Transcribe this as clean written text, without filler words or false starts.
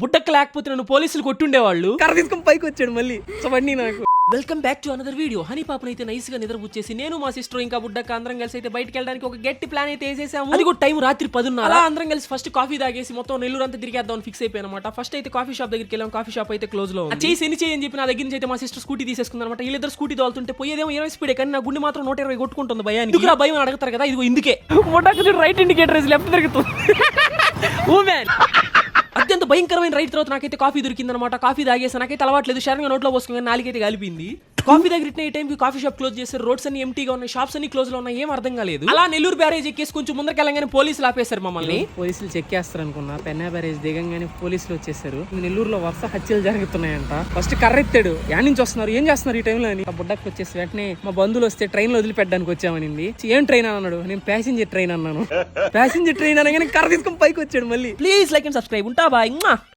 బుట్టక్క లేకపోతే నన్ను పోలీసులు కొట్టుండేవాళ్ళు. కర్ర తీసుకొని పైకి వచ్చాడు మళ్ళీ. సో అన్నీ నాకు welcome back to another video. Honey Paappan అయితే నైస్ గా నిద్రపుచ్చేసి నేను మా సిస్టర్ ఇంకా బుడ్డక్క అందరం కలిసి అయితే బయటకి వెళ్ళడానికి ఒక గట్టి ప్లాన్ అయితే వేసేసాము. అది కూడా టైం రాత్రి 10:30. అలా అందరం కలిసి ఫస్ట్ కాఫీ తాగేసి మొత్తం నెల్లూరు అంతా తిరిగేద్దాం అని ఫిక్స్ అయిపోయాను అనమాట. ఫస్ట్ అయితే కాఫీ షాప్ దగ్గరికి వెళ్ళాం. కాఫీ షాప్ అయితే క్లోజ్ లో చేసి ఎన్ని చేయని చెప్పి నా దగ్గర నుంచి అయితే మా సిస్టర్ స్కూటీ తీసేసుకుంది అనమాట. వీళ్ళిద్దరు స్కూటీ తోలుతుంటే పోయేదేమో 20 స్పీడే, కానీ నా గుండె మాత్రం 120 కొట్టుకుంటుంది. భయానికి ఎందుకు భయం అని అడుగుతారు కదా, ఇదిగో ఇందుకే. బుడ్డక్క రైట్ ఇండికేటర్ వేసి లెఫ్ట్ తిరుగుతుంది. అత్యంత భయంకరమైన రైట్ తర్వాత నాకైతే కాఫీ దొరికిందనమాట. కాఫీ తాగేసి నాకైతే అలవాట్లేదు, షారంగా నోట్లో పోసుకుని నాలుగైతే కలిపింది. కాఫీ దగ్గర ఈ టైంకి కాఫీ షాప్ క్లోజ్ చేశారు. రోడ్స్ అన్ని ఎంటీగా ఉన్నాయి, షాప్స్ అన్ని క్లోజ్ లో ఉన్నాయి. ఏం అర్థం కాలేదు. అలా నెల్లూరు బ్యారేజ్ ఎక్కేసి కొంచెం ముందరికి వెళ్ళగానే పోలీసులు ఆపేశారు మమ్మల్ని. పోలీసులు చెక్ చేస్తారు అనుకున్నా. పెన్నా బ్యారేజ్ దిగంగానే పోలీసులు వచ్చేసారు. నెల్లూరులో వరుస హత్యలు జరుగుతున్నాయంట. ఫస్ట్ కర్రెత్తాడు, యాడ్ నుంచి వస్తున్నారు, ఏం చేస్తున్నారు ఈ టైంలో అని. ఆ బుడ్డకి వచ్చేసి వెంటనే మా బంధువులు వస్తే ట్రైన్ లో వదిలిపెట్టడానికి వచ్చామనింది. ఏం ట్రైన్ అన్నాడు, నేను ప్యాసింజర్ ట్రైన్ అన్నాను. ప్యాసింజర్ ట్రైన్ అనగానే కర్ర తీసుకొని పైకి వచ్చాడు మళ్ళీ. Please like and subscribe. ఉంటా బాయ్.